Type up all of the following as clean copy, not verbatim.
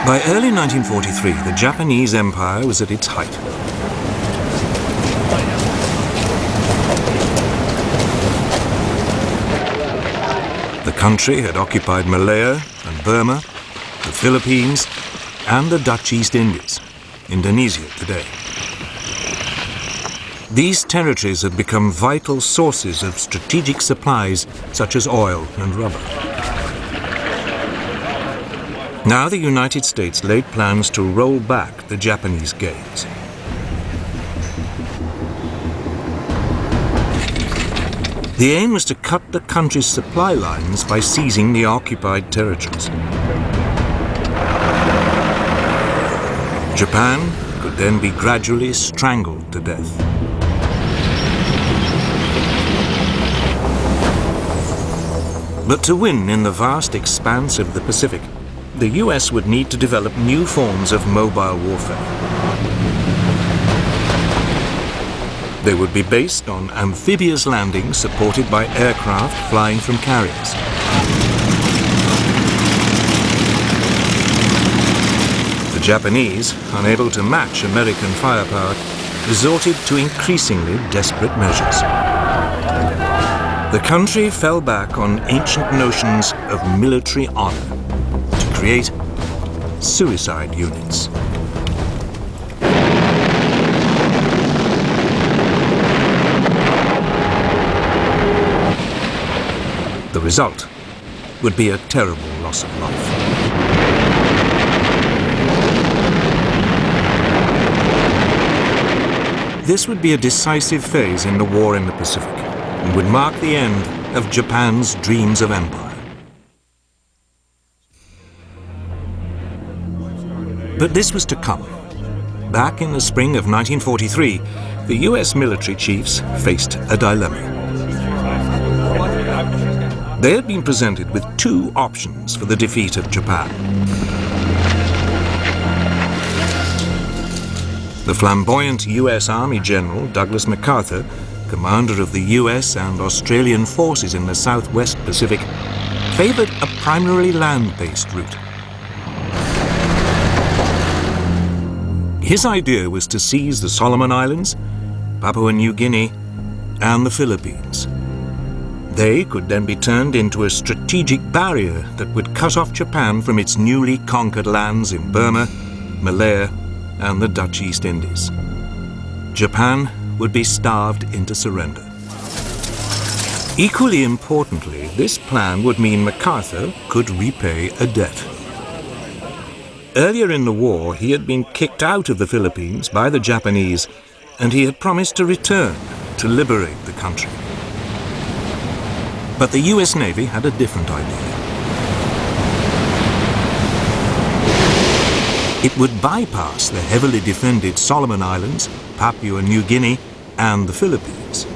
By early 1943, the Japanese Empire was at its height. The country had occupied Malaya and Burma, the Philippines, and the Dutch East Indies, Indonesia today. These territories had become vital sources of strategic supplies such as oil and rubber. Now the United States laid plans to roll back the Japanese gains. The aim was to cut the country's supply lines by seizing the occupied territories. Japan could then be gradually strangled to death. But to win in the vast expanse of the Pacific, the US would need to develop new forms of mobile warfare. They would be based on amphibious landings supported by aircraft flying from carriers. The Japanese, unable to match American firepower, resorted to increasingly desperate measures. The country fell back on ancient notions of military honor to create suicide units. The result would be a terrible loss of life. This would be a decisive phase in the war in the Pacific and would mark the end of Japan's dreams of empire. But this was to come. Back in the spring of 1943, the US military chiefs faced a dilemma. They had been presented with two options for the defeat of Japan. The flamboyant US Army General Douglas MacArthur, commander of the US and Australian forces in the Southwest Pacific, favored a primarily land-based route. His idea was to seize the Solomon Islands, Papua New Guinea, and the Philippines. They could then be turned into a strategic barrier that would cut off Japan from its newly conquered lands in Burma, Malaya, and the Dutch East Indies. Japan would be starved into surrender. Equally importantly, this plan would mean MacArthur could repay a debt. Earlier in the war, he had been kicked out of the Philippines by the Japanese, and he had promised to return to liberate the country. But the US Navy had a different idea. It would bypass the heavily defended Solomon Islands, Papua New Guinea, and the Philippines.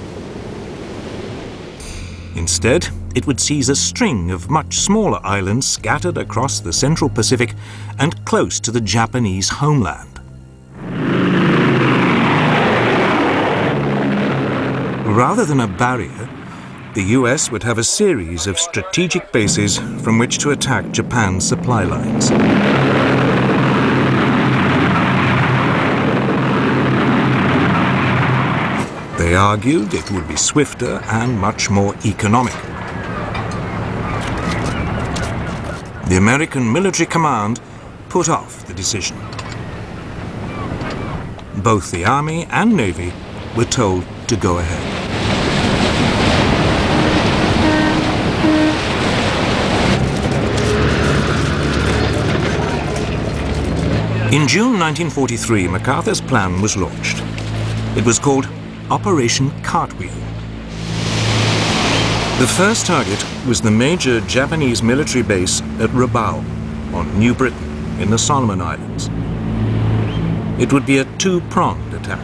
Instead, it would seize a string of much smaller islands scattered across the Central Pacific and close to the Japanese homeland. Rather than a barrier, the US would have a series of strategic bases from which to attack Japan's supply lines. They argued it would be swifter and much more economical. The American military command put off the decision. Both the Army and Navy were told to go ahead. In June 1943, MacArthur's plan was launched. It was called Operation Cartwheel. The first target was the major Japanese military base at Rabaul on New Britain in the Solomon Islands. It would be a two-pronged attack.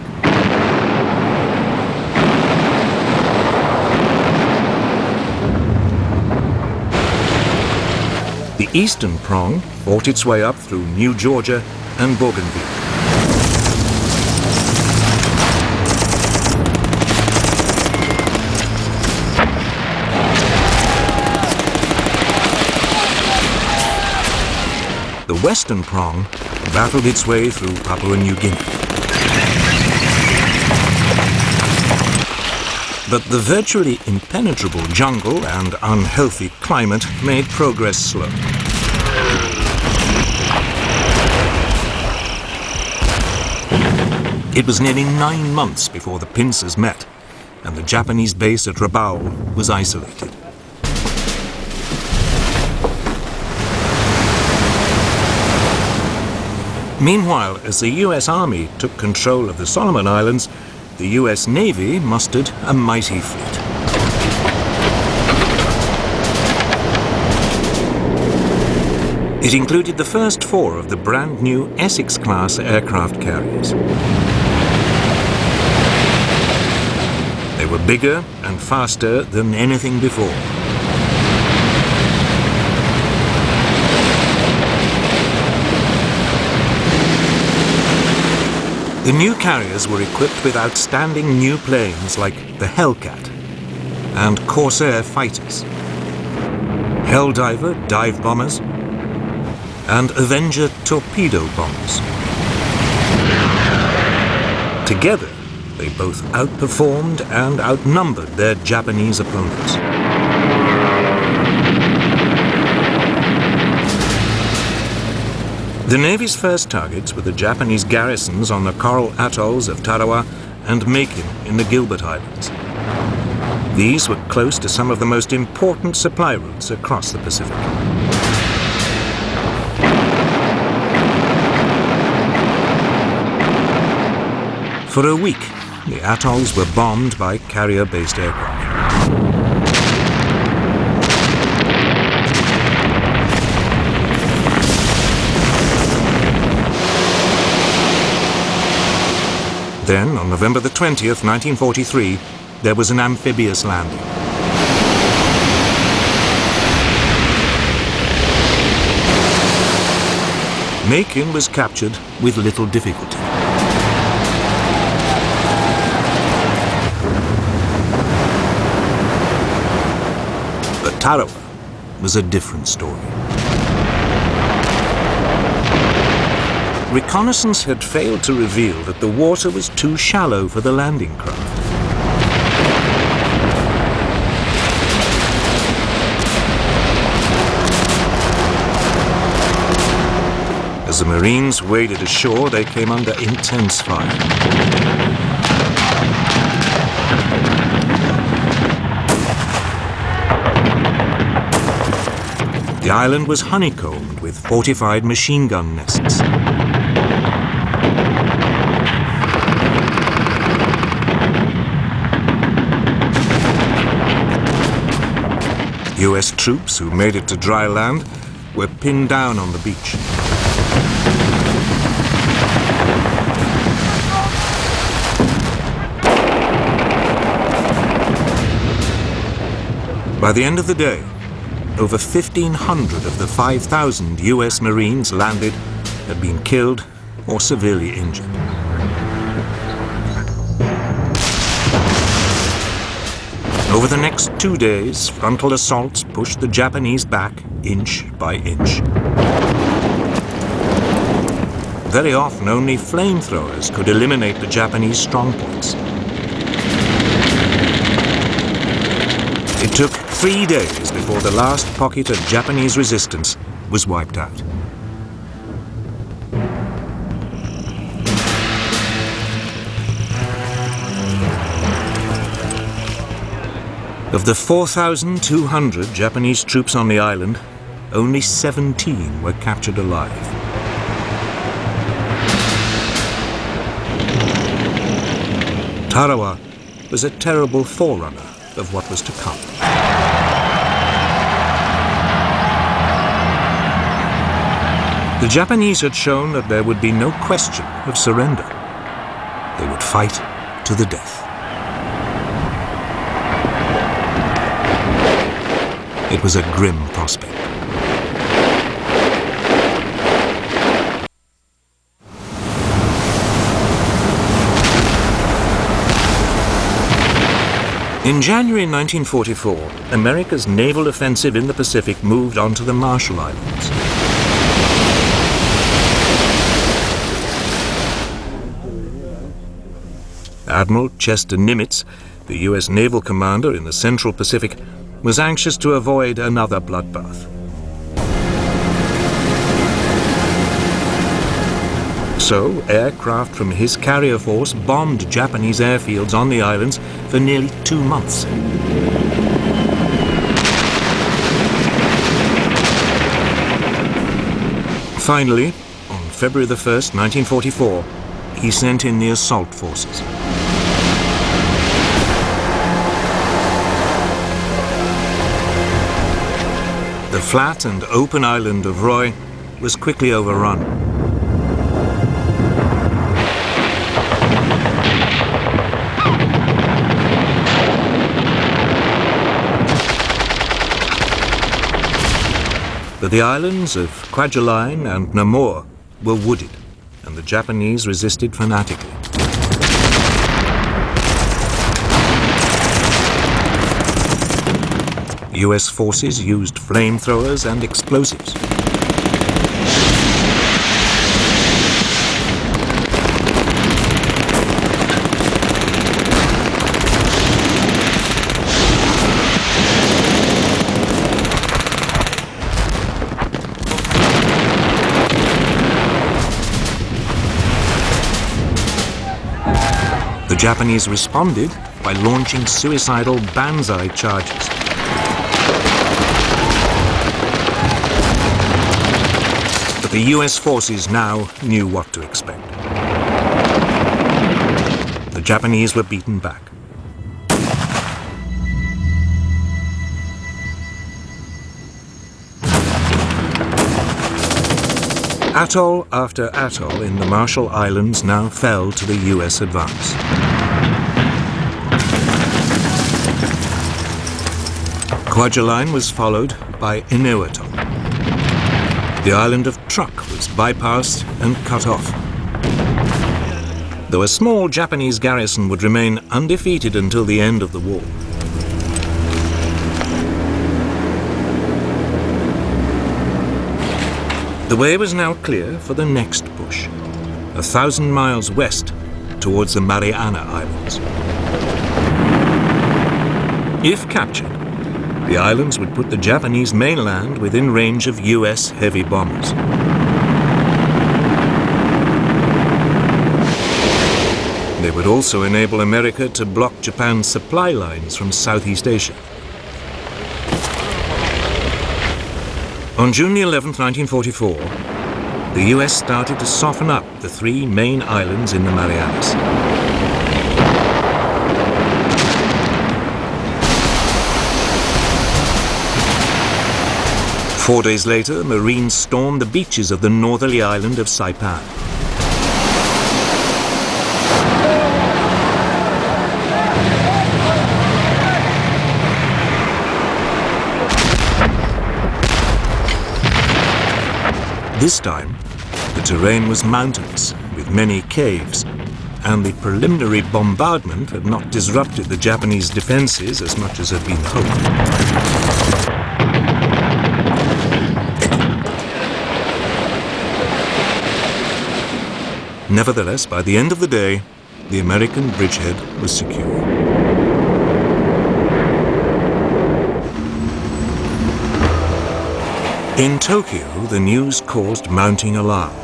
The eastern prong fought its way up through New Georgia and Bougainville. the western prong battled its way through Papua New Guinea. But the virtually impenetrable jungle and unhealthy climate made progress slow. It was nearly 9 months before the pincers met, and the Japanese base at Rabaul was isolated. Meanwhile, as the US Army took control of the Solomon Islands, the US Navy mustered a mighty fleet. It included the first 4 of the brand new Essex-class aircraft carriers. They were bigger and faster than anything before. The new carriers were equipped with outstanding new planes like the Hellcat and Corsair fighters, Helldiver dive bombers, and Avenger torpedo bombers. Together, they both outperformed and outnumbered their Japanese opponents. The Navy's first targets were the Japanese garrisons on the coral atolls of Tarawa and Makin in the Gilbert Islands. These were close to some of the most important supply routes across the Pacific. For a week, the atolls were bombed by carrier-based aircraft. Then, on November the 20th, 1943, there was an amphibious landing. Makin was captured with little difficulty. But Tarawa was a different story. Reconnaissance had failed to reveal that the water was too shallow for the landing craft. As the Marines waded ashore, they came under intense fire. The island was honeycombed with fortified machine gun nests. US troops who made it to dry land were pinned down on the beach. By the end of the day, over 1,500 of the 5,000 US Marines landed had been killed or severely injured. Over the next 2 days, frontal assaults pushed the Japanese back inch by inch. Very often, only flamethrowers could eliminate the Japanese strongpoints. It took 3 days before the last pocket of Japanese resistance was wiped out. Of the 4,200 Japanese troops on the island, only 17 were captured alive. Tarawa was a terrible forerunner of what was to come. The Japanese had shown that there would be no question of surrender. They would fight to the death. It was a grim prospect. In January 1944, America's naval offensive in the Pacific moved on to the Marshall Islands. Admiral Chester Nimitz, the US naval commander in the Central Pacific, was anxious to avoid another bloodbath. So, aircraft from his carrier force bombed Japanese airfields on the islands for nearly 2 months. Finally, on February the 1st, 1944, he sent in the assault forces. The flat and open island of Roy was quickly overrun. But the islands of Kwajalein and Namur were wooded, and the Japanese resisted fanatically. US forces used flamethrowers and explosives. The Japanese responded by launching suicidal banzai charges. But the US forces now knew what to expect. The Japanese were beaten back. Atoll after atoll in the Marshall Islands now fell to the US advance. Kwajalein was followed by Atoll. The island of Truk was bypassed and cut off. Though a small Japanese garrison would remain undefeated until the end of the war. The way was now clear for the next push, 1,000 miles west towards the Mariana Islands. If captured, the islands would put the Japanese mainland within range of US heavy bombers. They would also enable America to block Japan's supply lines from Southeast Asia. On June 11, 1944, the US started to soften up the 3 main islands in the Marianas. Four days later, Marines stormed the beaches of the northerly island of Saipan. This time, the terrain was mountainous, with many caves, and the preliminary bombardment had not disrupted the Japanese defenses as much as had been hoped. Nevertheless, by the end of the day, the American bridgehead was secure. In Tokyo, the news caused mounting alarm.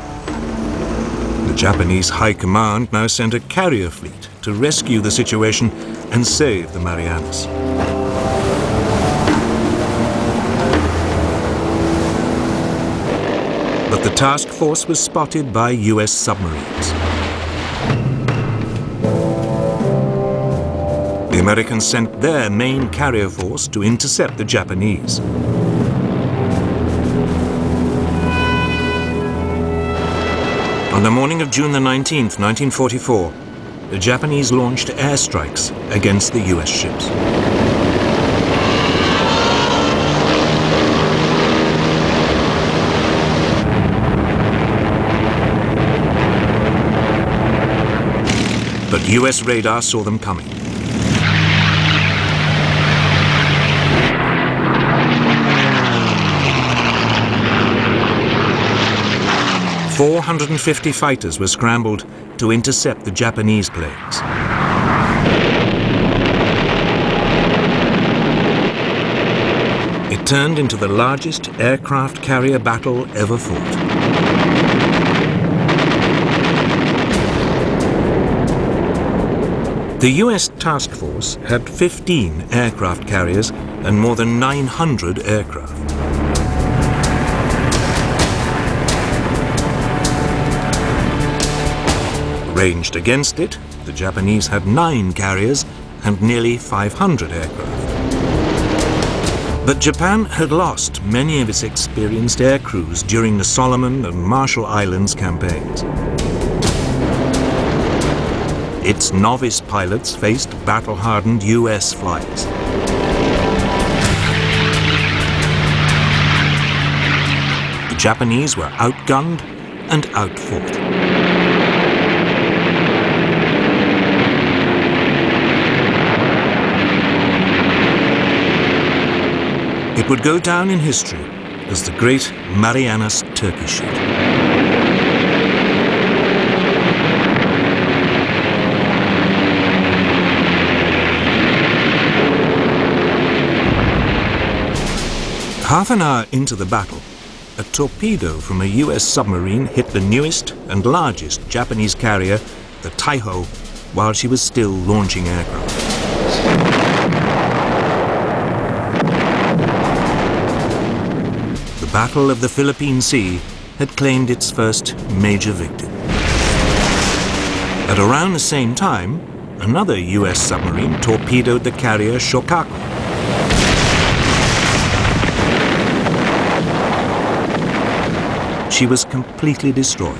The Japanese High Command now sent a carrier fleet to rescue the situation and save the Marianas. But the task force was spotted by US submarines. The Americans sent their main carrier force to intercept the Japanese. On the morning of June the 19th, 1944, the Japanese launched airstrikes against the US ships. But US radar saw them coming. .450 fighters were scrambled to intercept the Japanese planes. turned into the largest aircraft carrier battle ever fought. The US task force had 15 aircraft carriers and more than 900 aircraft. Ranged against it, the Japanese had 9 carriers and nearly 500 aircraft. But Japan had lost many of its experienced air crews during the Solomon and Marshall Islands campaigns. Its novice pilots faced battle-hardened US flyers. The Japanese were outgunned and outfought. It would go down in history as the Great Marianas Turkey Shoot. Half an hour into the battle, a torpedo from a US submarine hit the newest and largest Japanese carrier, the Taiho, while she was still launching aircraft. The Battle of the Philippine Sea had claimed its first major victim. At around the same time, another US submarine torpedoed the carrier Shokaku. She was completely destroyed.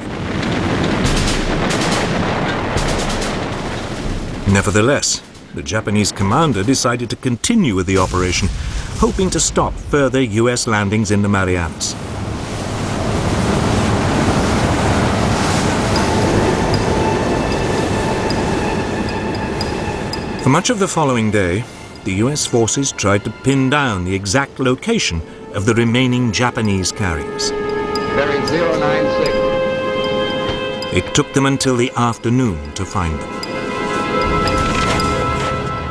Nevertheless, the Japanese commander decided to continue with the operation, hoping to stop further US landings in the Marianas. For much of the following day, the US forces tried to pin down the exact location of the remaining Japanese carriers. Bearing 096. It took them until the afternoon to find them.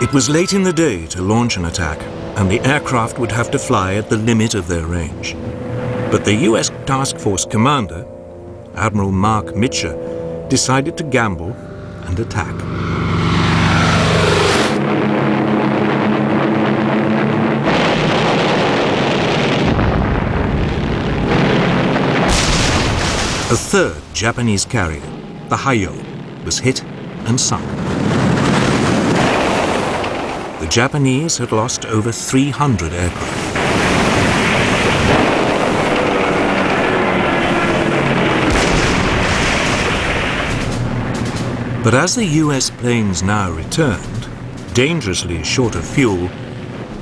It was late in the day to launch an attack, and the aircraft would have to fly at the limit of their range. But the US Task Force commander, Admiral Mark Mitcher, decided to gamble and attack. A third Japanese carrier, the Hayo, was hit and sunk. The Japanese had lost over 300 aircraft. But as the US planes now returned, dangerously short of fuel,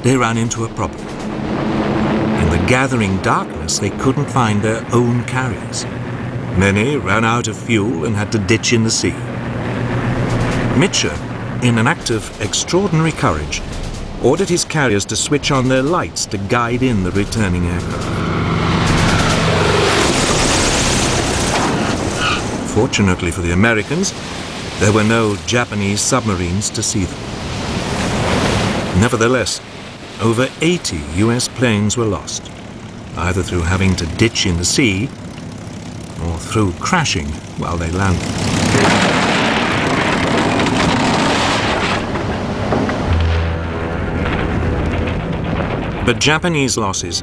they ran into a problem. In the gathering darkness, they couldn't find their own carriers. Many ran out of fuel and had to ditch in the sea. Mitcher, in an act of extraordinary courage, ordered his carriers to switch on their lights to guide in the returning aircraft. Fortunately for the Americans, there were no Japanese submarines to see them. Nevertheless, over 80 US planes were lost, either through having to ditch in the sea or through crashing while they landed. But Japanese losses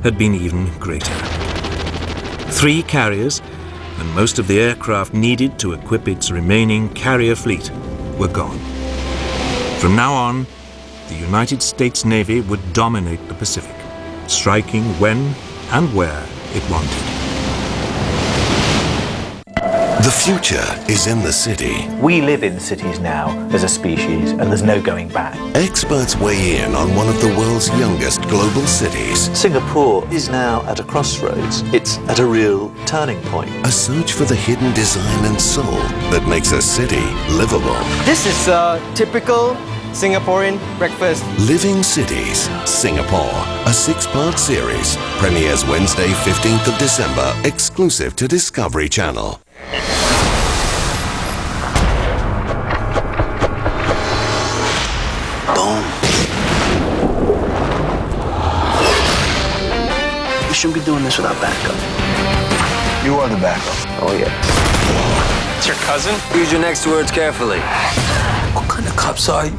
had been even greater. 3 carriers and most of the aircraft needed to equip its remaining carrier fleet were gone. From now on, the United States Navy would dominate the Pacific, striking when and where it wanted. The future is in the city. We live in cities now as a species, and there's no going back. Experts weigh in on one of the world's youngest global cities. Singapore is now at a crossroads. It's at a real turning point. A search for the hidden design and soul that makes a city livable. This is a typical Singaporean breakfast. Living Cities, Singapore, a 6-part series. Premieres Wednesday, 15th of December, exclusive to Discovery Channel. Boom. shouldn't be doing this without backup. You are the backup. Oh, yeah. It's your cousin? Use your next words carefully. What kind of cops are you?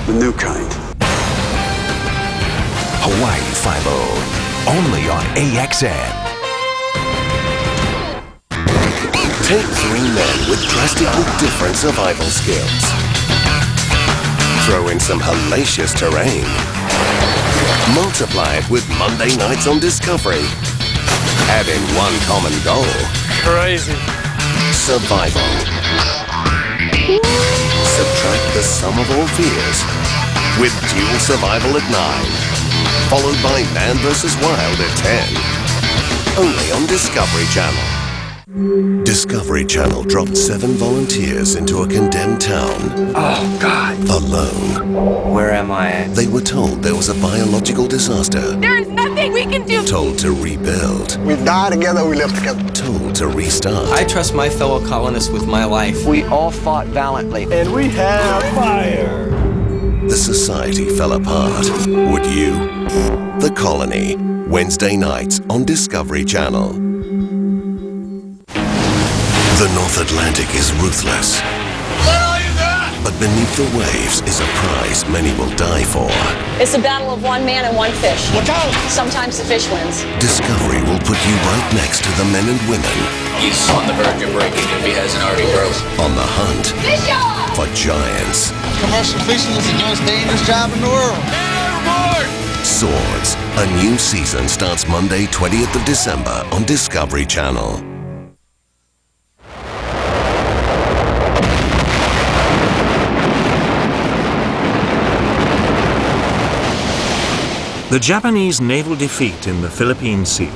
The new kind. Hawaii Five-0, only on AXN. Take 3 men with drastically different survival skills. Throw in some hellacious terrain. Multiply it with Monday nights on Discovery. Add in one common goal. Crazy. Survival. Subtract the sum of all fears with Dual Survival at 9. Followed by Man vs. Wild at 10. Only on Discovery Channel. Discovery Channel dropped 7 volunteers into a condemned town. Oh, God. Alone. Where am I? They were told there was a biological disaster. There is nothing we can do. Told to rebuild. We die together, we live together. Told to restart. I trust my fellow colonists with my life. We all fought valiantly. And we have fire. The society fell apart. Would you? The Colony. Wednesday nights on Discovery Channel. The North Atlantic is ruthless. But beneath the waves is a prize many will die for. It's a battle of one man and one fish. Look out! Sometimes the fish wins. Discovery will put you right next to the men and women He's on the verge of breaking if he hasn't already broke. on the hunt for giants, Commercial fishing is the most dangerous job in the world. swords. A new season starts Monday, 20th of December on Discovery Channel. The Japanese naval defeat in the Philippine Sea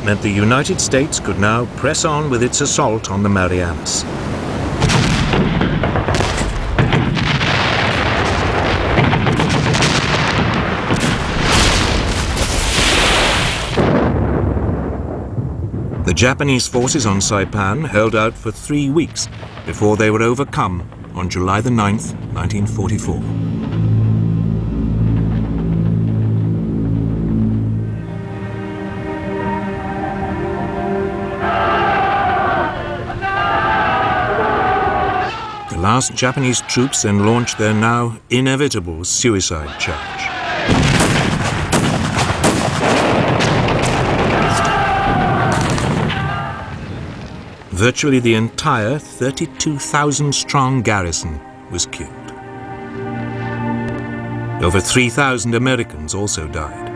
meant the United States could now press on with its assault on the Marianas. The Japanese forces on Saipan held out for 3 weeks before they were overcome on July the 9th, 1944. The last Japanese troops then launched their now inevitable suicide charge. Virtually the entire 32,000-strong garrison was killed. Over 3,000 Americans also died.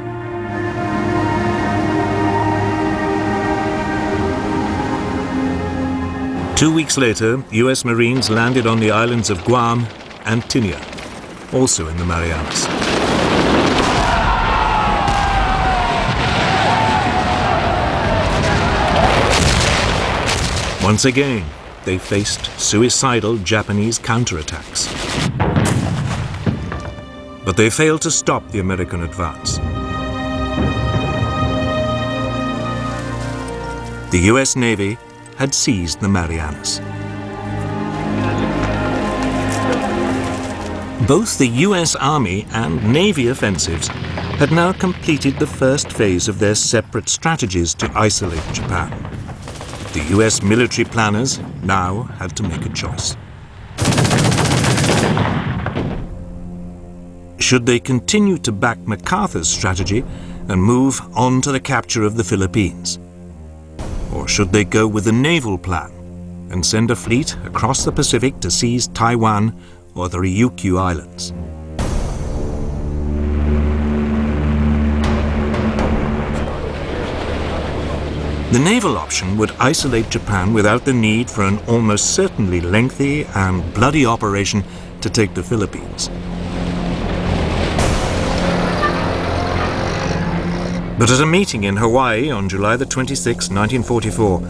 Two weeks later, US Marines landed on the islands of Guam and Tinian, also in the Marianas. Once again, they faced suicidal Japanese counterattacks. But they failed to stop the American advance. The US Navy had seized the Marianas. Both the US Army and Navy offensives had now completed the first phase of their separate strategies to isolate Japan. The US military planners now had to make a choice. Should they continue to back MacArthur's strategy and move on to the capture of the Philippines? Or should they go with the naval plan and send a fleet across the Pacific to seize Taiwan or the Ryukyu Islands? The naval option would isolate Japan without the need for an almost certainly lengthy and bloody operation to take the Philippines. But at a meeting in Hawaii on July the 26th, 1944,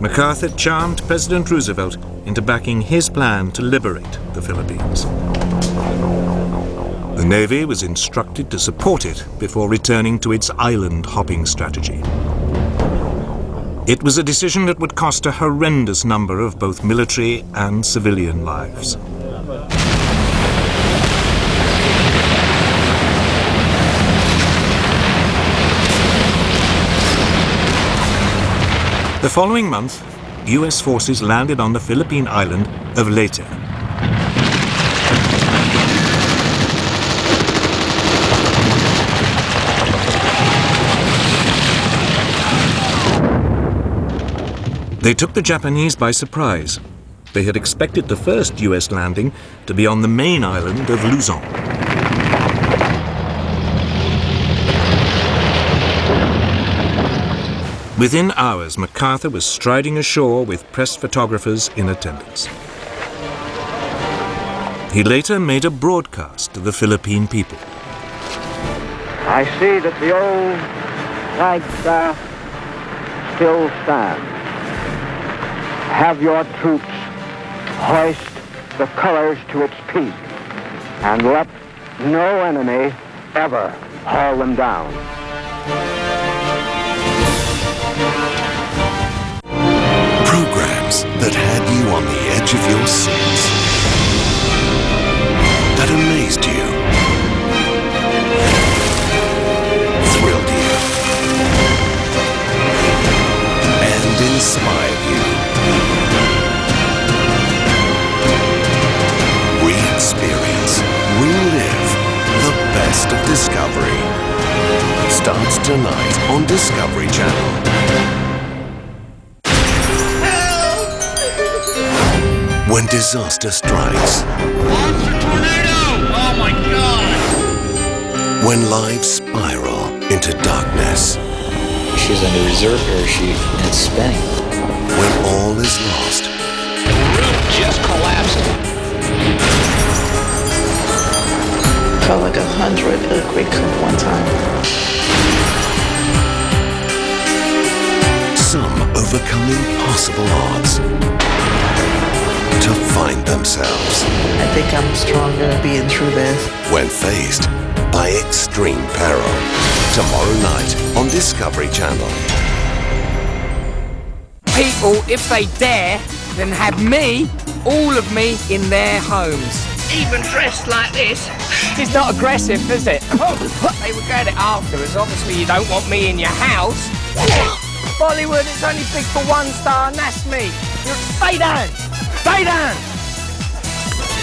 MacArthur charmed President Roosevelt into backing his plan to liberate the Philippines. The Navy was instructed to support it before returning to its island-hopping strategy. It was a decision that would cost a horrendous number of both military and civilian lives. The following month, US forces landed on the Philippine island of Leyte. They took the Japanese by surprise. They had expected the first US landing to be on the main island of Luzon. Within hours, MacArthur was striding ashore with press photographers in attendance. He later made a broadcast to the Philippine people. I see that the old flagstaff still stands. Have your troops hoist the colors to its peak and let no enemy ever haul them down. Programs that had you on the edge of your seats, that amazed you, thrilled you, and inspired you. Re-experience, relive the best of Discovery. Starts tonight on Discovery Channel. When disaster strikes. Monster tornado! Oh my God! When lives spiral into darkness. She's under reserve parachute and it's spinning. When all is lost. The roof just collapsed. Felt like 100 earthquakes at one time. Some overcome impossible odds to find themselves. I think I'm stronger being through this. When faced by extreme peril. Tomorrow night on Discovery Channel. People, if they dare, then have me, all of me, in their homes. Even dressed like this. It's not aggressive, is it? They were going it afterwards. Obviously, you don't want me in your house. Bollywood, it's only big for one star, and that's me. Stay down! Stay down!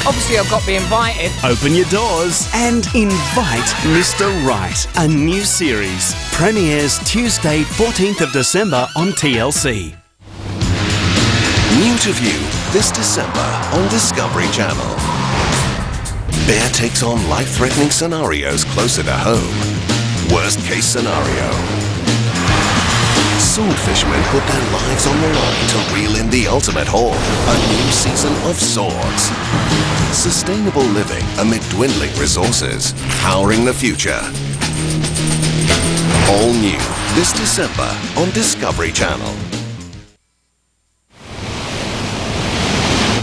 Obviously, I've got to be invited. Open your doors and invite Mr. Right, a new series. Premieres Tuesday, 14th of December on TLC. New to view this December on Discovery Channel. Bear takes on life-threatening scenarios closer to home. Worst case scenario. Sword fishermen put their lives on the line to reel in the ultimate haul. A new season of Swords. Sustainable living amid dwindling resources. Powering the future. All new this December on Discovery Channel.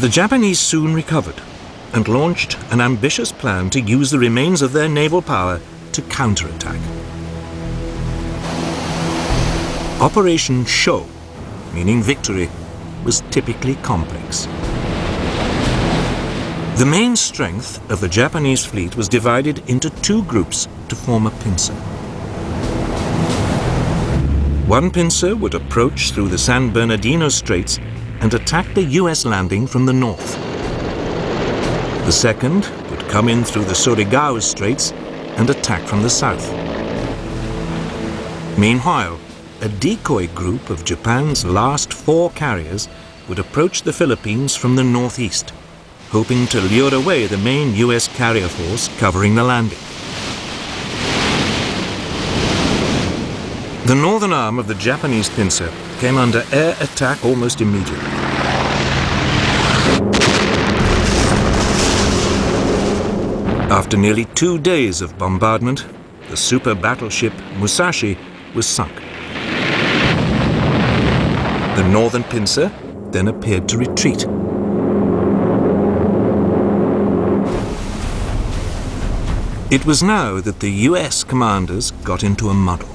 The Japanese soon recovered and launched an ambitious plan to use the remains of their naval power to counterattack. Operation Show, meaning victory, was typically complex. The main strength of the Japanese fleet was divided into two groups to form a pincer. One pincer would approach through the San Bernardino Straits and attack the US landing from the north. The second would come in through the Surigao Straits and attack from the south. Meanwhile, a decoy group of Japan's last 4 carriers would approach the Philippines from the northeast, hoping to lure away the main US carrier force covering the landing. The northern arm of the Japanese pincer came under air attack almost immediately. After nearly 2 days of bombardment, the super battleship Musashi was sunk. The northern pincer then appeared to retreat. It was now that the US commanders got into a muddle.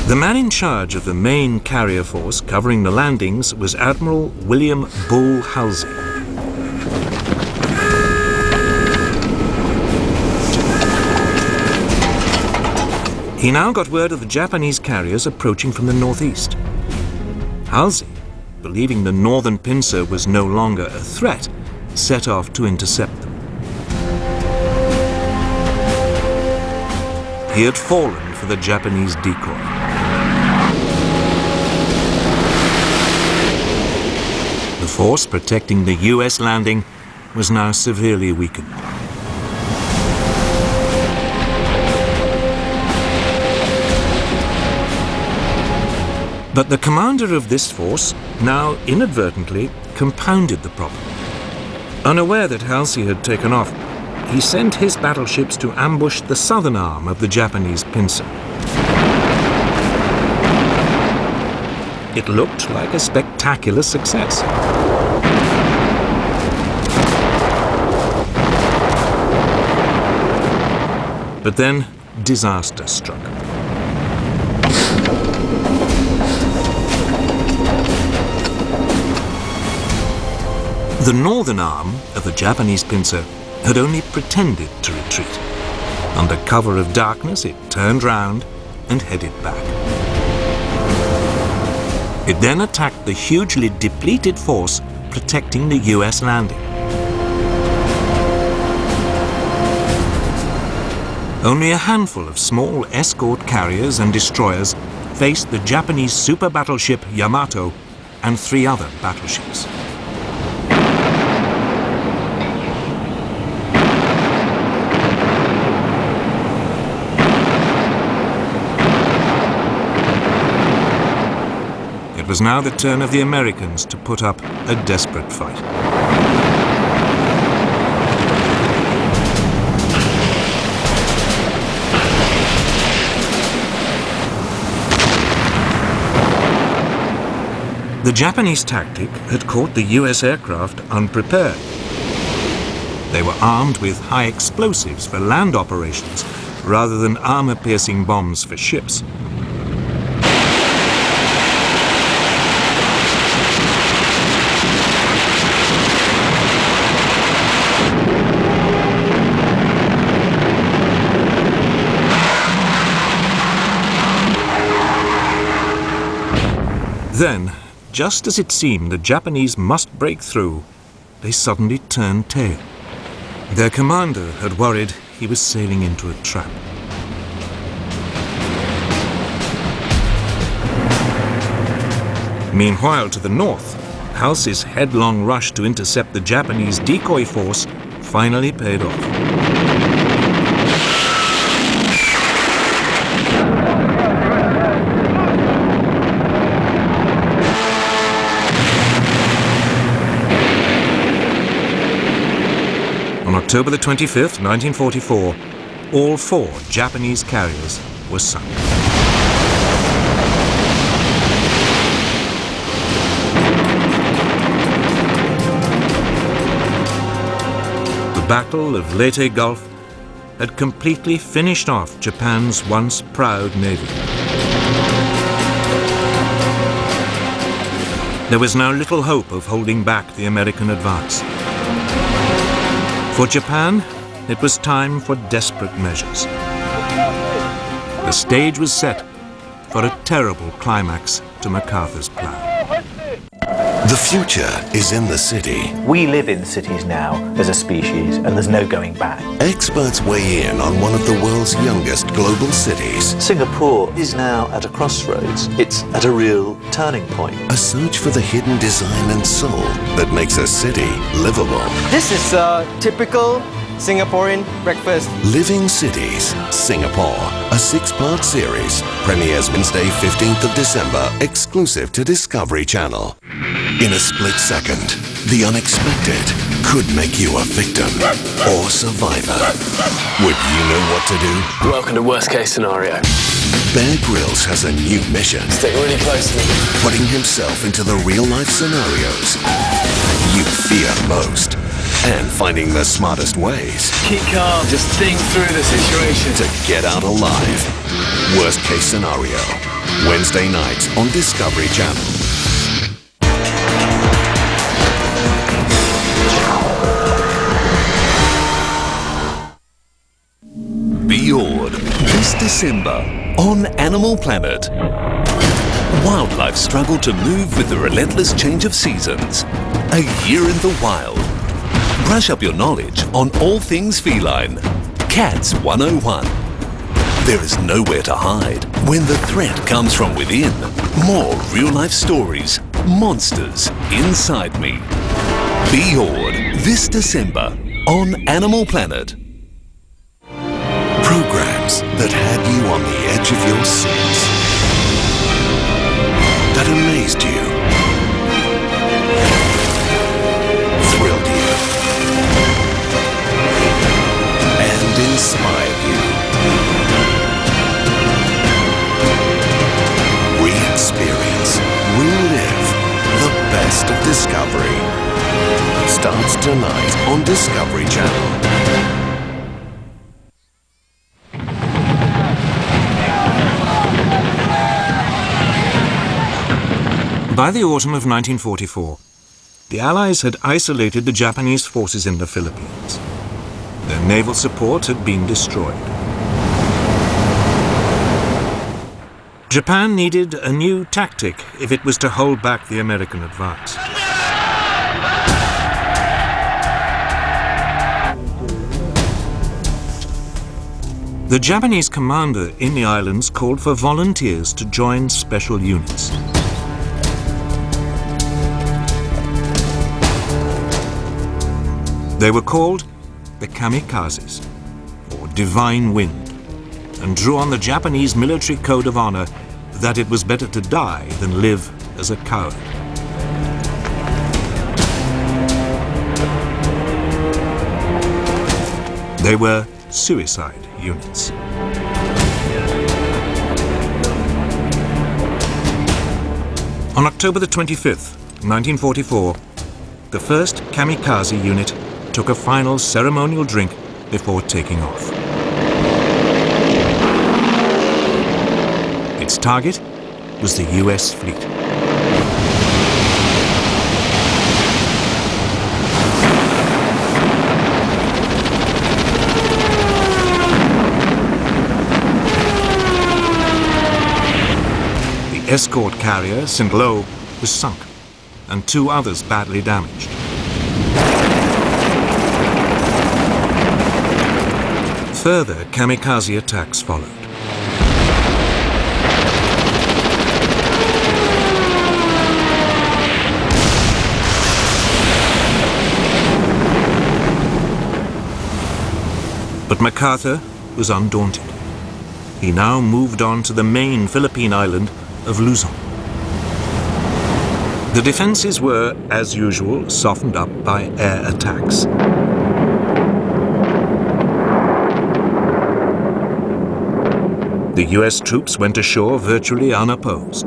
The man in charge of the main carrier force covering the landings was Admiral William Bull Halsey. He now got word of the Japanese carriers approaching from the northeast. Halsey, believing the northern pincer was no longer a threat, set off to intercept them. He had fallen for the Japanese decoy. The force protecting the US landing was now severely weakened. But the commander of this force now inadvertently compounded the problem. Unaware that Halsey had taken off, he sent his battleships to ambush the southern arm of the Japanese pincer. It looked like a spectacular success. But then disaster struck. The northern arm of the Japanese pincer had only pretended to retreat. Under cover of darkness, it turned round and headed back. It then attacked the hugely depleted force protecting the US landing. Only a handful of small escort carriers and destroyers faced the Japanese super battleship Yamato and 3 other battleships. It was now the turn of the Americans to put up a desperate fight. The Japanese tactic had caught the US aircraft unprepared. They were armed with high explosives for land operations rather than armor-piercing bombs for ships. Then, just as it seemed the Japanese must break through, they suddenly turned tail. Their commander had worried he was sailing into a trap. Meanwhile, to the north, Halsey's headlong rush to intercept the Japanese decoy force finally paid off. On October the 25th, 1944, all 4 Japanese carriers were sunk. The Battle of Leyte Gulf had completely finished off Japan's once proud navy. There was now little hope of holding back the American advance. For Japan, it was time for desperate measures. The stage was set for a terrible climax to MacArthur's plan. The future is in the city. We live in cities now as a species, and there's no going back. Experts weigh in on one of the world's youngest global cities. Singapore is now at a crossroads. It's at a real turning point. A search for the hidden design and soul that makes a city livable. This is a typical Singaporean breakfast. Living Cities, Singapore. A 6-part series. Premieres Wednesday, 15th of December, exclusive to Discovery Channel. In a split second, the unexpected could make you a victim or survivor. Would you know what to do? Welcome to worst case scenario. Bear Grylls has a new mission. Stick really close to me. Putting himself into the real-life scenarios you fear most. And finding the smartest ways. Keep calm, just think through the situation. To get out alive. Worst case scenario. Wednesday nights on Discovery Channel. Be awed this December On Animal Planet, wildlife struggle to move with the relentless change of seasons. A year in the wild. Brush up your knowledge on all things feline. Cats 101. There is nowhere to hide when the threat comes from within. More real-life stories, monsters inside me. Be awed this December on Animal Planet. Programs that had you on the edge of your seats. That amazed you. Thrilled you. And inspired you. Re-experience, relive the best of Discovery. Starts tonight on Discovery Channel. By the autumn of 1944, the Allies had isolated the Japanese forces in the Philippines. Their naval support had been destroyed. Japan needed a new tactic if it was to hold back the American advance. The Japanese commander in the islands called for volunteers to join special units. They were called the kamikazes, or divine wind, and drew on the Japanese military code of honor that it was better to die than live as a coward. They were suicide units. On October the 25th, 1944, the first kamikaze unit took a final ceremonial drink before taking off. Its target was the US fleet. The escort carrier, St. Lo, was sunk, and 2 others badly damaged. Further kamikaze attacks followed. But MacArthur was undaunted. He now moved on to the main Philippine island of Luzon. The defenses were, as usual, softened up by air attacks. The US troops went ashore virtually unopposed.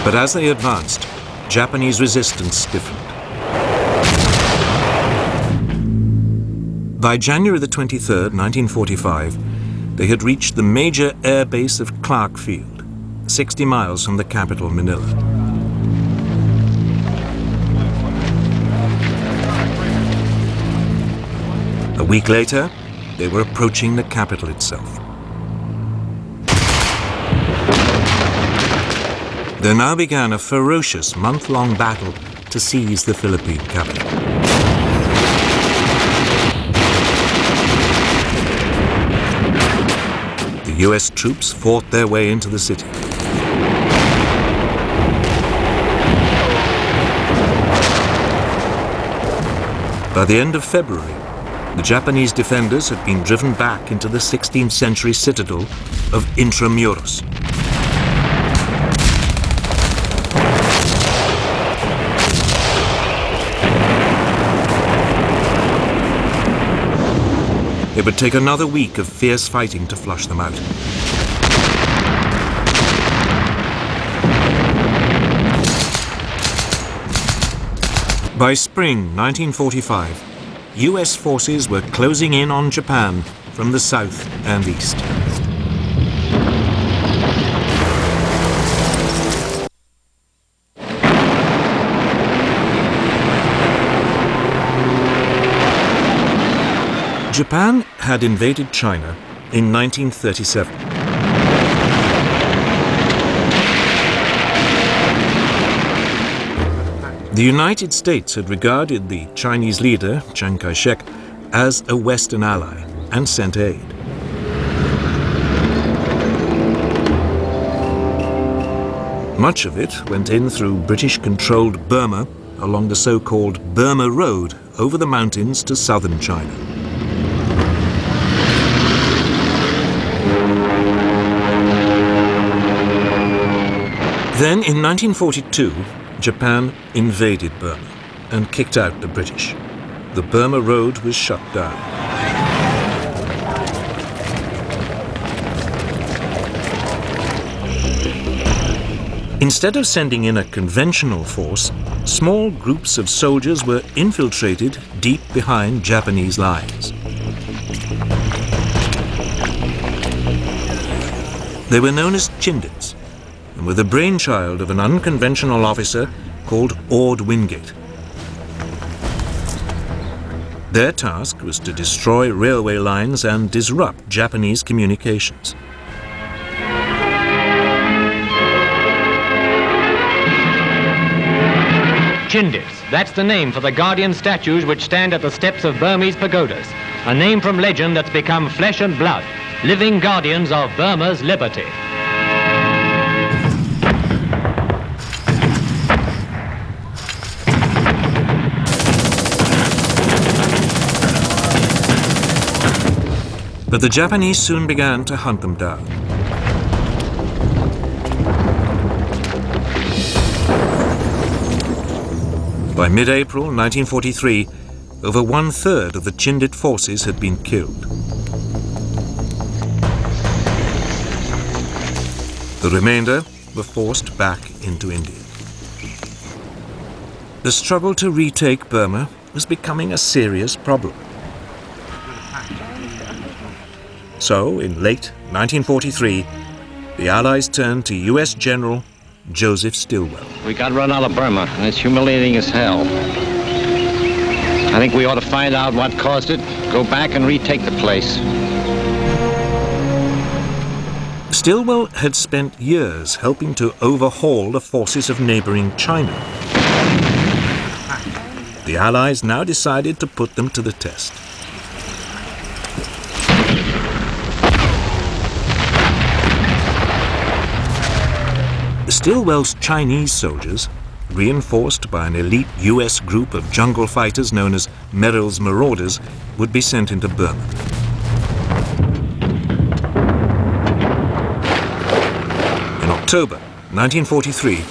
But as they advanced, Japanese resistance stiffened. By January the 23rd, 1945, they had reached the major air base of Clark Field, 60 miles from the capital, Manila. A week later, they were approaching the capital itself. There now began a ferocious month-long battle to seize the Philippine capital. The US troops fought their way into the city. By the end of February, the Japanese defenders had been driven back into the 16th century citadel of Intramuros. It would take another week of fierce fighting to flush them out. By spring 1945, US forces were closing in on Japan from the south and east. Japan had invaded China in 1937. The United States had regarded the Chinese leader, Chiang Kai-shek, as a Western ally and sent aid. Much of it went in through British-controlled Burma along the so-called Burma Road over the mountains to southern China. Then, in 1942, Japan invaded Burma and kicked out the British. The Burma Road was shut down. Instead of sending in a conventional force, small groups of soldiers were infiltrated deep behind Japanese lines. They were known as Chindits and were the brainchild of an unconventional officer called Ord Wingate. Their task was to destroy railway lines and disrupt Japanese communications. Chindits, that's the name for the guardian statues which stand at the steps of Burmese pagodas. A name from legend that's become flesh and blood, living guardians of Burma's liberty. But the Japanese soon began to hunt them down. By mid-April 1943, over 1/3 of the Chindit forces had been killed. The remainder were forced back into India. The struggle to retake Burma was becoming a serious problem. So, in late 1943, the Allies turned to US General Joseph Stilwell. We got run out of Burma, and it's humiliating as hell. I think we ought to find out what caused it, go back and retake the place. Stilwell had spent years helping to overhaul the forces of neighboring China. The Allies now decided to put them to the test. Stilwell's Chinese soldiers, reinforced by an elite US group of jungle fighters known as Merrill's Marauders, would be sent into Burma. In October 1943,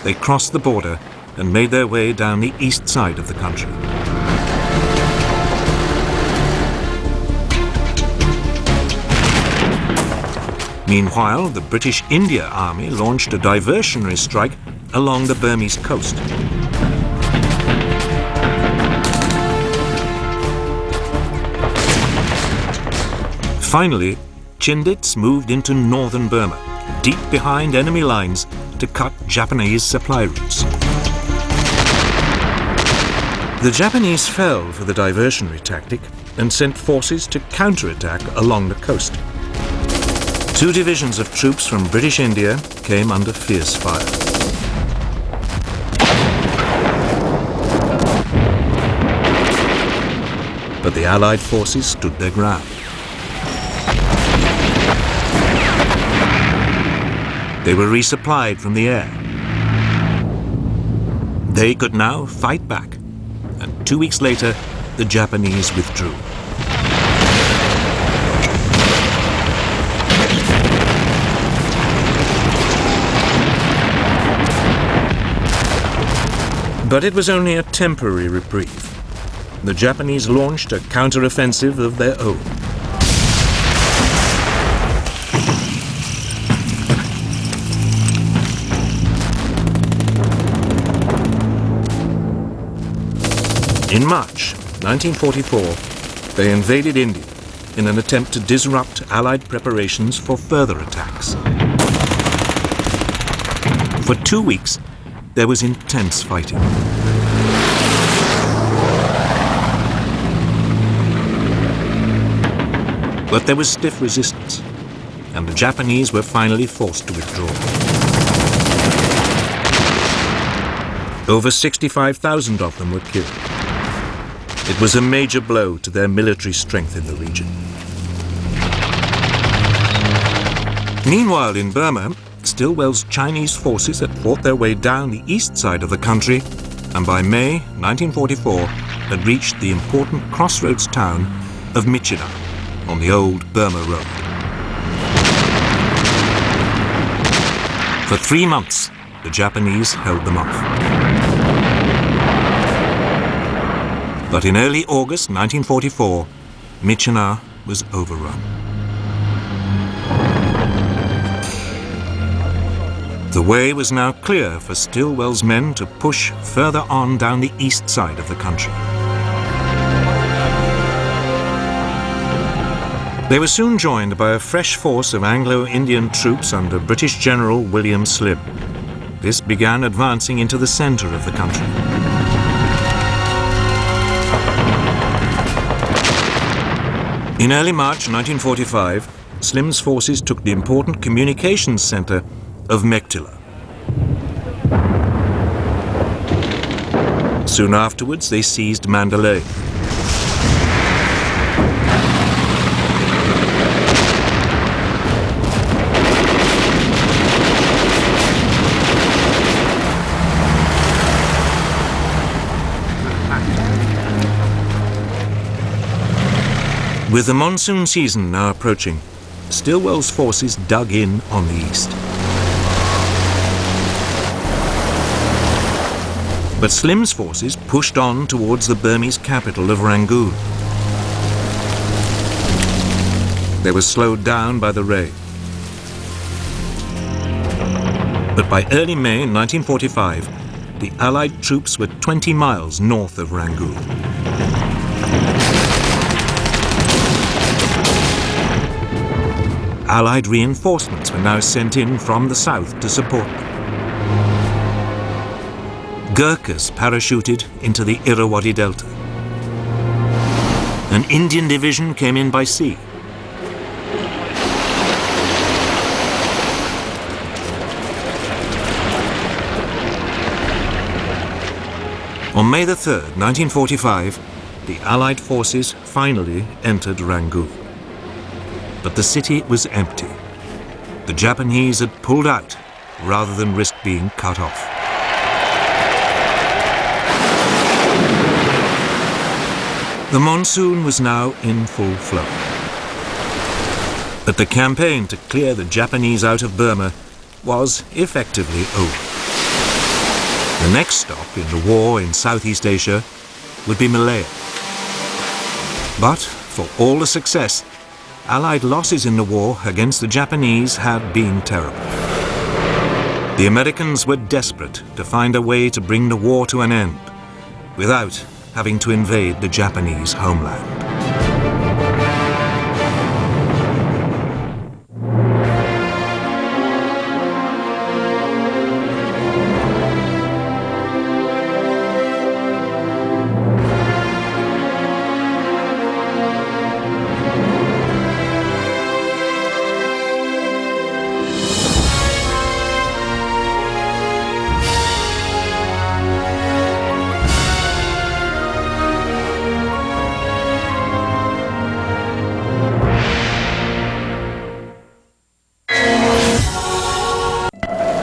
they crossed the border and made their way down the east side of the country. Meanwhile, the British India Army launched a diversionary strike along the Burmese coast. Finally, Chindits moved into northern Burma, deep behind enemy lines, to cut Japanese supply routes. The Japanese fell for the diversionary tactic and sent forces to counterattack along the coast. 2 divisions of troops from British India came under fierce fire. But the Allied forces stood their ground. They were resupplied from the air. They could now fight back, and 2 weeks later, the Japanese withdrew. But it was only a temporary reprieve. The Japanese launched a counter-offensive of their own. In March 1944, they invaded India in an attempt to disrupt Allied preparations for further attacks. For 2 weeks, there was intense fighting. But there was stiff resistance, and the Japanese were finally forced to withdraw. Over 65,000 of them were killed. It was a major blow to their military strength in the region. Meanwhile, in Burma, Stilwell's Chinese forces had fought their way down the east side of the country, and by May 1944 had reached the important crossroads town of Myitkyina on the old Burma Road. For 3 months, the Japanese held them off. But in early August 1944, Myitkyina was overrun. The way was now clear for Stilwell's men to push further on down the east side of the country. They were soon joined by a fresh force of Anglo-Indian troops under British General William Slim. This began advancing into the center of the country. In early March 1945, Slim's forces took the important communications center of Mektila. Soon afterwards, they seized Mandalay. With the monsoon season now approaching, Stilwell's forces dug in on the east. But Slim's forces pushed on towards the Burmese capital of Rangoon. They were slowed down by the rain. But by early May 1945, the Allied troops were 20 miles north of Rangoon. Allied reinforcements were now sent in from the south to support them. Gurkhas parachuted into the Irrawaddy Delta. An Indian division came in by sea. On May the 3rd, 1945, the Allied forces finally entered Rangoon. But the city was empty. The Japanese had pulled out rather than risk being cut off. The monsoon was now in full flow. But the campaign to clear the Japanese out of Burma was effectively over. The next stop in the war in Southeast Asia would be Malaya. But for all the success, Allied losses in the war against the Japanese had been terrible. The Americans were desperate to find a way to bring the war to an end without having to invade the Japanese homeland.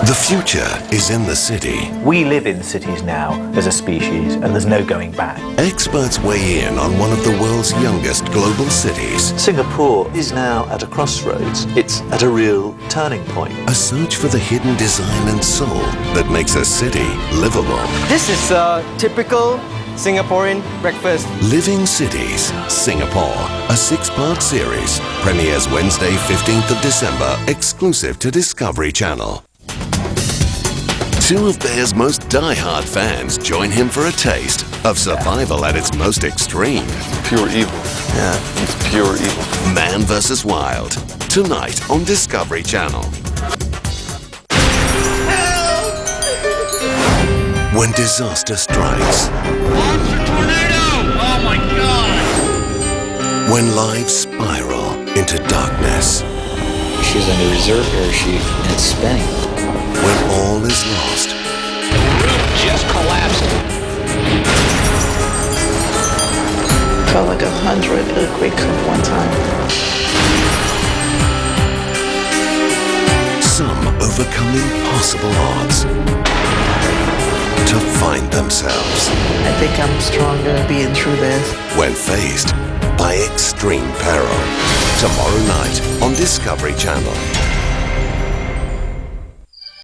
The future is in the city. We live in cities now as a species, and there's no going back. Experts weigh in on one of the world's youngest global cities. Singapore is now at a crossroads. It's at a real turning point. A search for the hidden design and soul that makes a city livable. This is a typical Singaporean breakfast. Living Cities, Singapore, a 6-part series. Premieres Wednesday, 15th of December, exclusive to Discovery Channel. Two of Bear's most die-hard fans join him for a taste of survival at its most extreme. Pure evil. Yeah. It's pure evil. Man vs. Wild. Tonight on Discovery Channel. When disaster strikes. Monster tornado! Oh my God! When lives spiral. into darkness. She's in a reserve parachute and it's spinning. When all is lost, Just collapsing. Felt like 100 earthquakes at one time. some overcome impossible odds to find themselves. I think I'm stronger being through this. When faced by extreme peril. Tomorrow night on Discovery Channel.